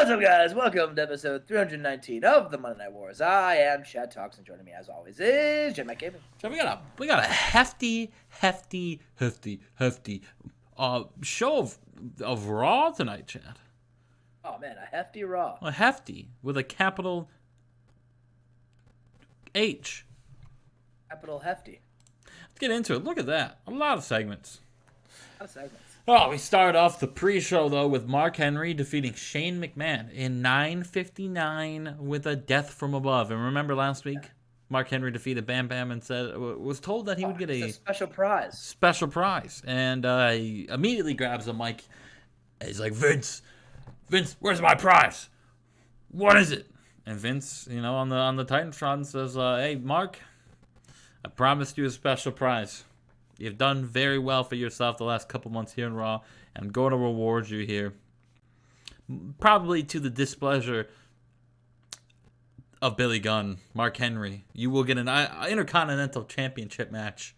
What's up, guys? Welcome to episode 319 of the Monday Night Wars. I am Chad Talks, and joining me, as always, is Jmack Gaming. So we got a hefty show of Raw tonight, Chad. Oh man, a hefty Raw. A hefty with a capital H. Capital hefty. Let's get into it. Look at that. A lot of segments. A lot of segments. Oh, we start off the pre-show, though, with Mark Henry defeating Shane McMahon in 9:59 with a death from above. And remember last week, Mark Henry defeated Bam Bam and was told that he would get a special prize. Special prize. And he immediately grabs a mic. And he's like, Vince, where's my prize? What is it? And Vince, on the Titantron says, hey, Mark, I promised you a special prize. You've done very well for yourself the last couple months here in Raw, and I'm going to reward you here. Probably to the displeasure of Billy Gunn, Mark Henry. You will get an Intercontinental Championship match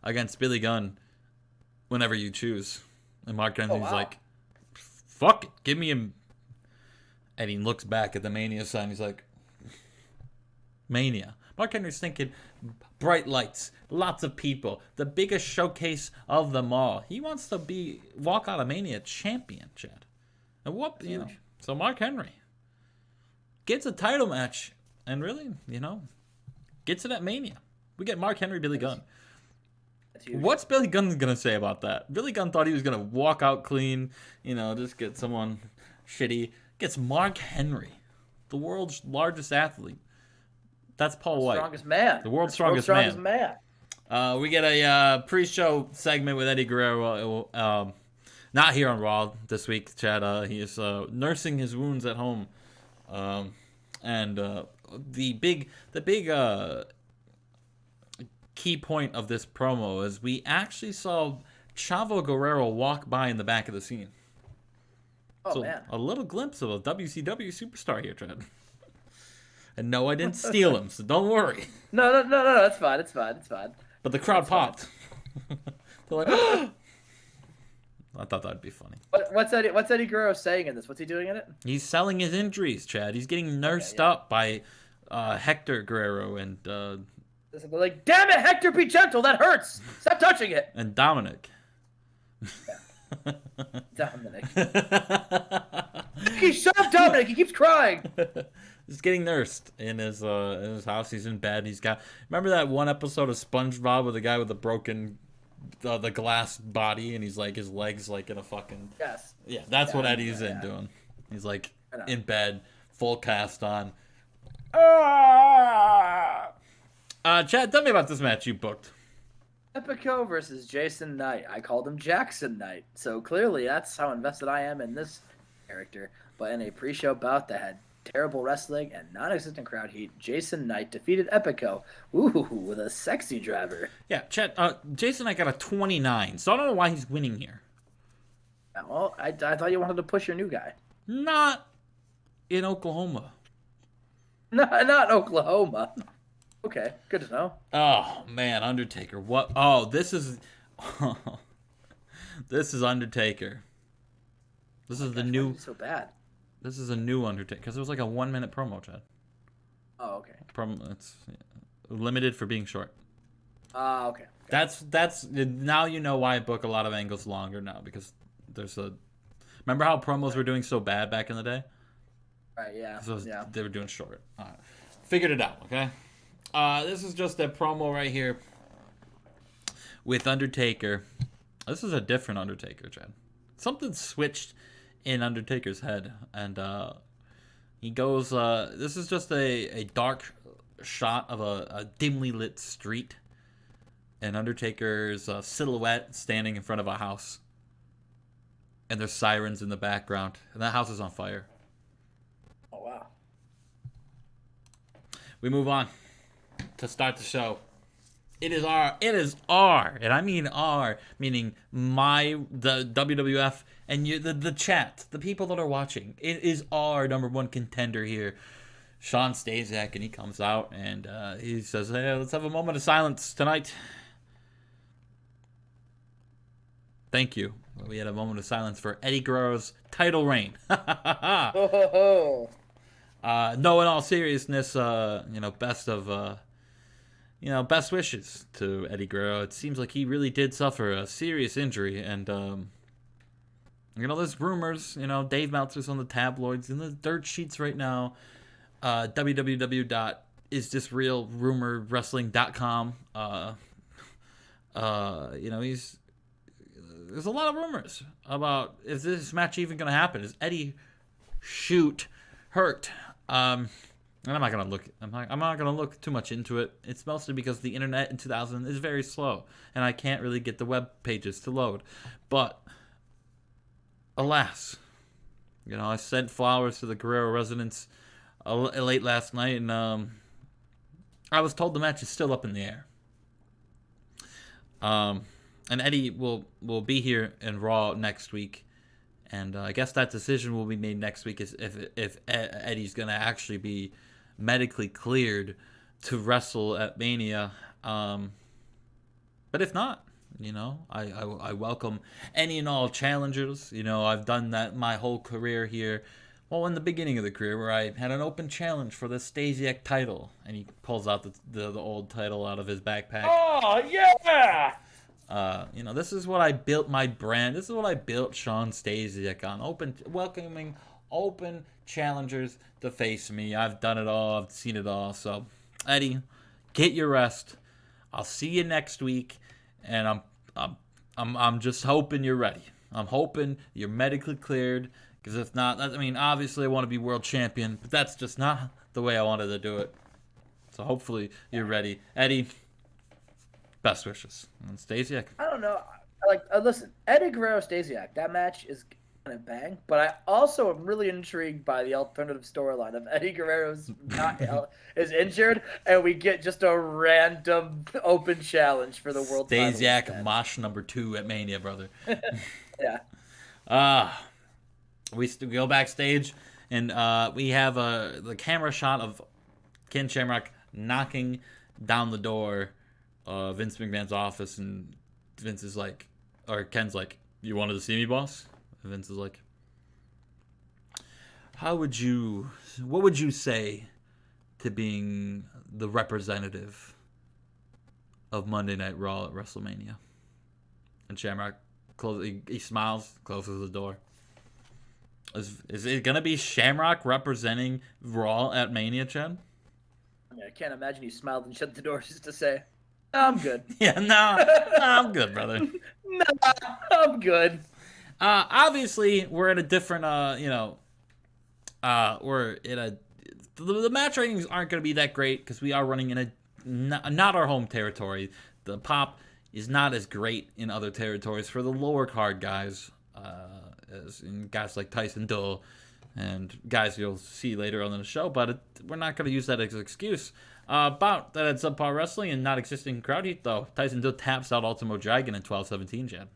against Billy Gunn whenever you choose. And Mark Henry's like, fuck it, give me him. And he looks back at the Mania sign. He's like, Mania. Mark Henry's thinking bright lights, lots of people, the biggest showcase of them all. He wants to walk out of Mania champion, Chad. And so Mark Henry gets a title match and really, gets it at Mania. We get Mark Henry, Billy Gunn. What's Billy Gunn going to say about that? Billy Gunn thought he was going to walk out clean, just get someone shitty. Gets Mark Henry, the world's largest athlete. That's Paul White. Strongest man. The world's strongest man. We get a pre-show segment with Eddie Guerrero. Not here on Raw this week, Chad. He is nursing his wounds at home. And the big key point of this promo is we actually saw Chavo Guerrero walk by in the back of the scene. Oh, so man. A little glimpse of a WCW superstar here, Chad. And no, I didn't steal him, so don't worry. No, it's fine. But the crowd popped. They're like, oh! I thought that'd be funny. What's Eddie Guerrero saying in this? What's he doing in it? He's selling his injuries, Chad. He's getting nursed up by Hector Guerrero and... They're like, damn it, Hector, be gentle, that hurts! Stop touching it! And Dominic. Yeah. Dominic. Shut up, Dominic, he keeps crying! He's getting nursed in his house. He's in bed. Remember that one episode of SpongeBob with the guy with the broken, the glass body, and he's like his legs like in a fucking. Yes. Yeah, that's what Eddie's doing. He's like in bed, full cast on. Chad, tell me about this match you booked. Epico versus Jason Knight. I called him Jackson Knight, so clearly that's how invested I am in this character. But in a pre-show bout that had terrible wrestling and non-existent crowd heat, Jason Knight defeated Epico, with a sexy driver. Yeah, Chad, Jason Knight got a 29, so I don't know why he's winning here. Well, I thought you wanted to push your new guy. Not in Oklahoma. Not Oklahoma. Okay, good to know. Oh, man, Undertaker. What? Oh, this is... this is Undertaker. This is the new... So bad. This is a new Undertaker, because it was like a 1-minute promo, Chad. Oh, okay. It's limited for being short. Okay. That's now you know why I book a lot of angles longer now, because there's a... Remember how promos were doing so bad back in the day? Right, yeah. So they were doing short. All right. Figured it out, okay? This is just a promo right here with Undertaker. This is a different Undertaker, Chad. Something switched in Undertaker's head, and he goes, this is just a dark shot of a dimly lit street, and Undertaker's silhouette standing in front of a house, and there's sirens in the background, and that house is on fire. Oh, wow. We move on to start the show. It is our, and I mean our, meaning the WWF and the chat, the people that are watching. It is our number one contender here, Sean Stasiak, and he comes out and he says, hey, let's have a moment of silence tonight. Thank you. We had a moment of silence for Eddie Guerrero's title reign. Oh, No, in all seriousness, best wishes to Eddie Guerrero. It seems like he really did suffer a serious injury, and there's rumors. Dave Meltzer's on the tabloids in the dirt sheets right now. www.isthisrealrumorwrestling.com. He's there's a lot of rumors about is this match even going to happen? Is Eddie hurt? And I'm not gonna look too much into it. It's mostly because the internet in 2000 is very slow, and I can't really get the web pages to load. But alas, I sent flowers to the Guerrero residents late last night, and I was told the match is still up in the air. And Eddie will be here in Raw next week, and I guess that decision will be made next week is if Eddie's gonna actually be medically cleared to wrestle at Mania. But if not, I welcome any and all challengers. I've done that my whole career here. Well, in the beginning of the career, where I had an open challenge for the Stasiak title, and he pulls out the old title out of his backpack. Oh yeah! This is what I built my brand. This is what I built Sean Stasiak on. Welcoming open challengers to face me. I've done it all. I've seen it all. So, Eddie, get your rest. I'll see you next week, and I'm just hoping you're ready. I'm hoping you're medically cleared. Because if not, obviously I want to be world champion, but that's just not the way I wanted to do it. So hopefully you're ready, Eddie. Best wishes. And Stasiak. I don't know. Listen, Eddie Guerrero Stasiak. That match is gonna bang. But I also am really intrigued by the alternative storyline of Eddie Guerrero's is injured, and we get just a random open challenge for the world title. Stasiak Mosh number 2 at Mania, brother. Yeah. We go backstage, and we have the camera shot of Ken Shamrock knocking down the door of Vince McMahon's office, and Vince is like, or Ken's like, "You wanted to see me, boss?" And Vince is like, what would you say to being the representative of Monday Night Raw at WrestleMania? And Shamrock he smiles, closes the door. Is it gonna be Shamrock representing Raw at Mania, Chad? I can't imagine you smiled and shut the door just to say, "I'm good." Yeah, no, I'm good, brother. No, I'm good. Obviously, we're in a different, we're in a. The match ratings aren't gonna be that great because we are running in not our home territory. The pop is not as great in other territories for the lower card guys. As in guys like Tyson Dull and guys you'll see later on in the show, but we're not going to use that as an excuse. About that at subpar wrestling and not existing crowd heat, though. Tyson Dull taps out Ultimo Dragon in 12-17, Jed.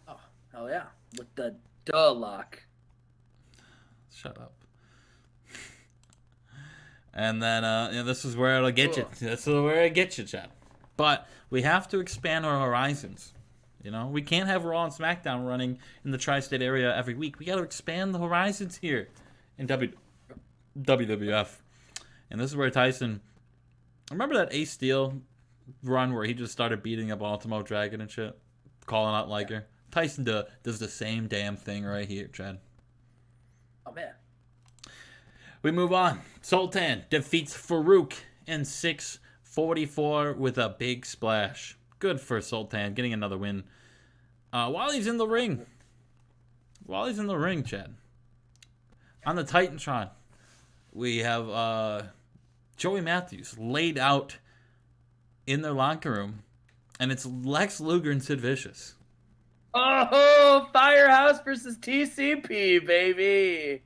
Oh, hell yeah. With the duh lock. Shut up. And then, this is where it'll get you. This is where it gets you, Chad. But we have to expand our horizons. We can't have Raw and SmackDown running in the tri-state area every week. We got to expand the horizons here in WWF. And this is where Tyson... Remember that Ace Steel run where he just started beating up Ultimo Dragon and shit? Calling out Liger? Tyson does the same damn thing right here, Chad. Oh, man. We move on. Sultan defeats Farouk in 6:44 with a big splash. Good for Sultan, getting another win. While he's in the ring, Chad. On the Titantron, we have Joey Matthews laid out in their locker room, and it's Lex Luger and Sid Vicious. Oh, Firehouse versus TCP, baby.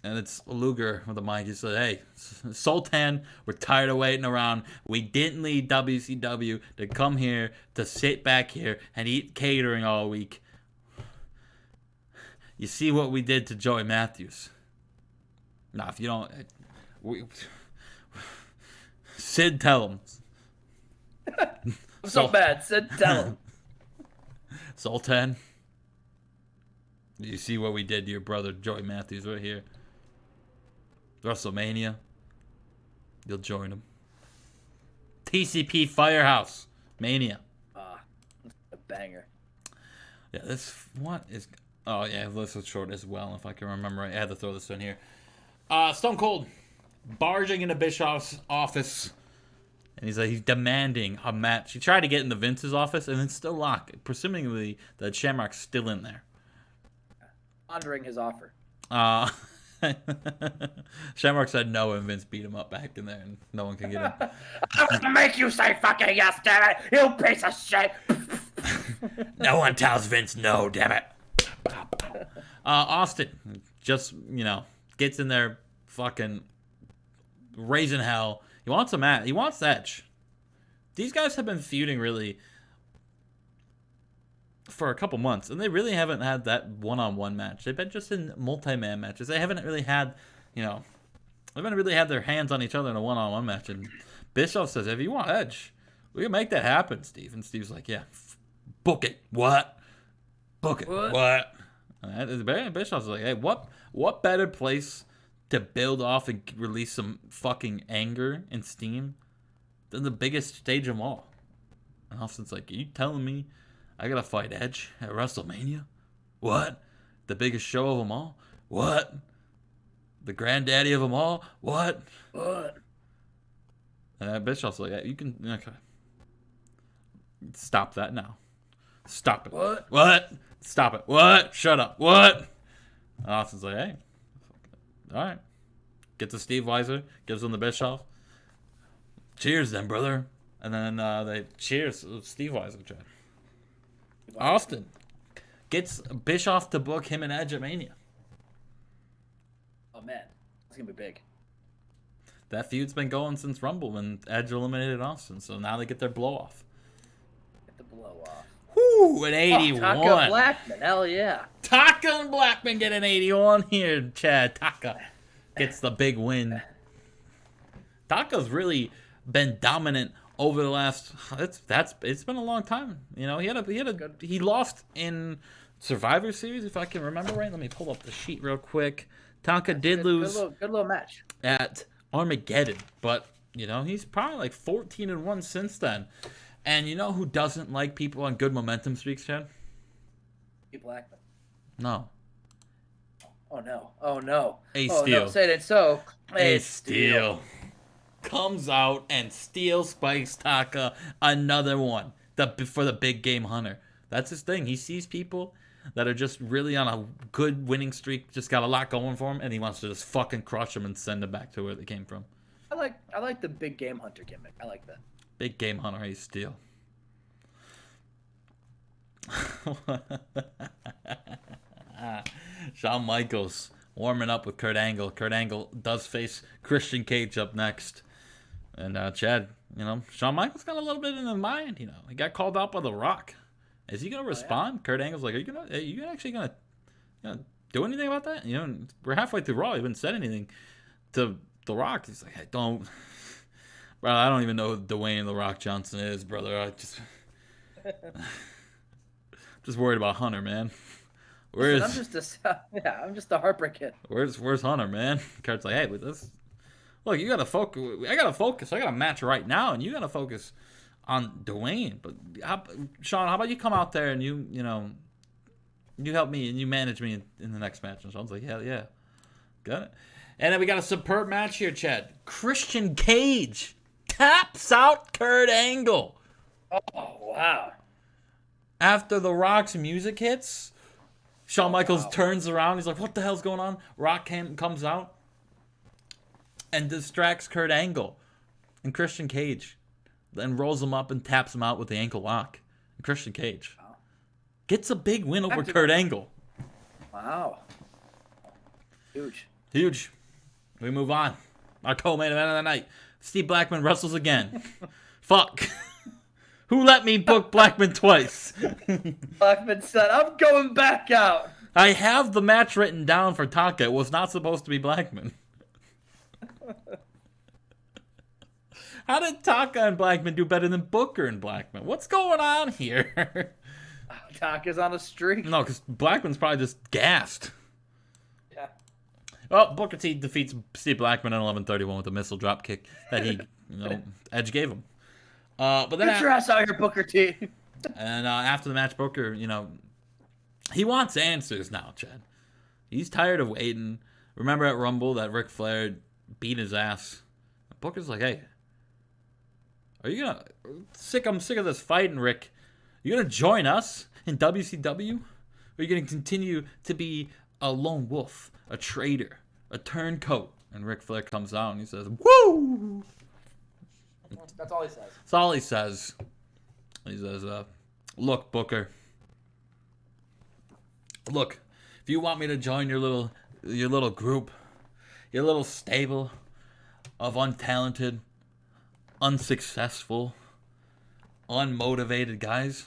And it's Luger with the mic. He said, "Hey, Sultan, we're tired of waiting around. We didn't leave WCW to come here to sit back here and eat catering all week. You see what we did to Joey Matthews? Nah, if you don't... Sid, tell him." I'm so bad. Sid, tell him. Sultan. You see what we did to your brother Joey Matthews right here. WrestleMania. You'll join him. TCP Firehouse Mania. A banger. Yeah, this what is? Oh yeah, this was short as well. If I can remember right, I had to throw this in here. Stone Cold barging into Bischoff's office, and he's demanding a match. He tried to get into Vince's office, and it's still locked. Presumably, the Shamrock's still in there. Honoring his offer. Shamrock said no, and Vince beat him up back in there, and no one can get in. I'm gonna make you say fucking yes, damn it, you piece of shit. No one tells Vince no, damn it. Austin just, gets in there fucking raising hell. He wants a match. He wants Edge. These guys have been feuding really for a couple months, and they really haven't had that one-on-one match. They've been just in multi-man matches. They haven't really had, they haven't really had their hands on each other in a one-on-one match. And Bischoff says, if you want Edge, we can make that happen, Steve. And Steve's like, yeah, book it. What? Book it. What? And Bischoff's like, hey, what better place to build off and release some fucking anger and steam than the biggest stage of them all? And Austin's like, are you telling me I gotta fight Edge at WrestleMania? What? The biggest show of them all? What? The granddaddy of them all? What? And Bischoff's like, yeah, you can. Okay. Stop that now. Stop it. What? Stop it. What? Shut up. What? And Austin's like, hey. All right. Gets to Steve Weiser, gives him the Bischoff. Cheers, then, brother. And then they cheers Steve Weiser, Chad. Austin gets Bischoff to book him and Edge at Mania. Oh man, it's gonna be big. That feud's been going since Rumble when Edge eliminated Austin, so now they get their blow off. Get the blow off. Whoo, an 81. Taka Blackman, hell yeah. Taka and Blackman get an 81 here, Chad. Taka gets the big win. Taka's really been dominant over the last. It's been a long time. He lost in Survivor Series, if I can remember right. Let me pull up the sheet real quick. Taka did lose good little match at Armageddon, but he's probably like 14-1 since then. And you know who doesn't like people on good momentum streaks, Chad? Blackman. No. Oh no. Ace Oh Steel. no, say it so. Ace Steel comes out and Steel spikes Taka another one. For the big game hunter. That's his thing. He sees people that are just really on a good winning streak, just got a lot going for him, and he wants to just fucking crush them and send them back to where they came from. I like the big game hunter gimmick. I like that. Big game hunter, Ace Steel. Shawn Michaels warming up with Kurt Angle. Kurt Angle does face Christian Cage up next. And Chad, Shawn Michaels got a little bit in his mind. He got called out by The Rock. Is he gonna respond? Yeah. Kurt Angle's like, are you actually gonna do anything about that? We're halfway through Raw. He haven't said anything to The Rock. He's like, hey, don't, bro. I don't even know who Dwayne The Rock Johnson is, brother. I just worried about Hunter, man. I'm just a Heartbreak Kid. Where's Hunter, man? Kurt's like, hey, look, you gotta focus. I gotta focus. I got a match right now, and you gotta focus on Dwayne. But Sean, how about you come out there and you help me and you manage me in the next match? And Sean's like, hell yeah, got it. And then we got a superb match here, Chad. Christian Cage taps out Kurt Angle. Oh wow! After The Rock's music hits, Shawn Michaels turns around. He's like, what the hell's going on? Rock comes out and distracts Kurt Angle and Christian Cage. Then rolls him up and taps him out with the ankle lock. And Christian Cage gets a big win over Kurt Angle. Wow. Huge. We move on. Our co-main event of the night. Steve Blackman wrestles again. Fuck. Who let me book Blackman twice? Blackman said, I'm going back out. I have the match written down for Taka. It was not supposed to be Blackman. How did Taka and Blackman do better than Booker and Blackman? What's going on here? Doc is on a streak. No, because Blackman's probably just gassed. Yeah. Well, Booker T defeats Steve Blackman in 11:31 with a missile drop kick that he, Edge gave him. But then Get your ass out here, Booker T. And after the match, Booker, he wants answers now, Chad. He's tired of waiting. Remember at Rumble that Ric Flair beat his ass? Booker's like, hey, are you gonna... I'm sick of this fighting, Rick. You gonna join us in WCW? Or are you gonna continue to be a lone wolf, a traitor, a turncoat? And Ric Flair comes out and he says, woo! That's all he says. That's all he says. He says, look, Booker. Look, if you want me to join your little group, your little stable of untalented, unsuccessful, unmotivated guys,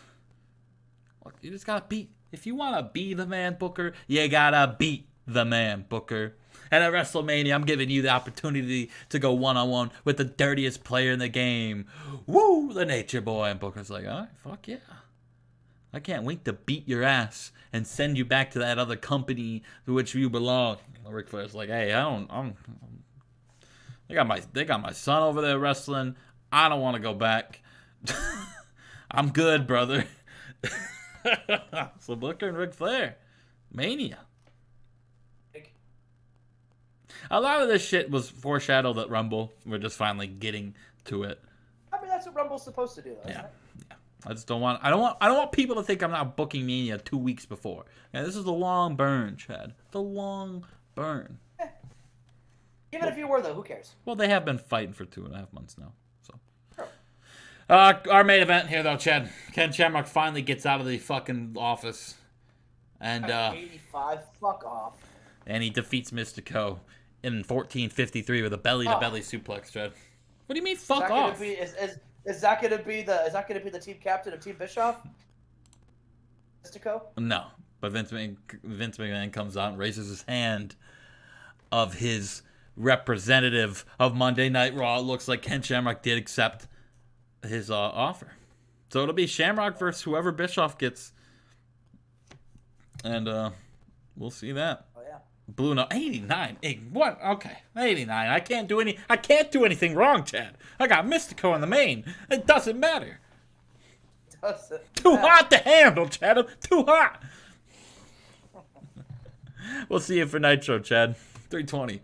look, you just gotta beat. If you want to be the man, Booker, you gotta beat the man, Booker. And at WrestleMania, I'm giving you the opportunity to go one-on-one with the dirtiest player in the game. Woo, the Nature Boy. And Booker's like, all right, fuck yeah. I can't wait to beat your ass and send you back to that other company to which you belong. Ric Flair's like, hey, they got my son over there wrestling. I don't want to go back. I'm good, brother. So Booker and Ric Flair, Mania. A lot of this shit was foreshadowed at Rumble. We're just finally getting to it. I mean, that's what Rumble's supposed to do, though, isn't it? Yeah. I just don't want. I don't want people to think I'm not booking Mania 2 weeks before. Yeah, this is the long burn, Chad. The long burn. Even if you were, though, who cares? Well, they have been fighting for 2.5 months now. So. Sure. Our main event here, though, Chad. Ken Shamrock finally gets out of the fucking office, and 85. Fuck off. And he defeats Mystico in 14:53 with a belly-to-belly suplex, Chad. What do you mean, fuck off? Is that gonna be the team captain of Team Bischoff? Mystico? No, but Vince McMahon comes out and raises his hand of his representative of Monday Night Raw. It looks like Ken Shamrock did accept his offer, so it'll be Shamrock versus whoever Bischoff gets, and we'll see that. Blue no 89. What? Okay, 89. I can't do anything wrong, Chad. I got Mystico in the main. It doesn't matter. Too hot to handle, Chad. I'm too hot. We'll see you for Nitro, Chad. 320.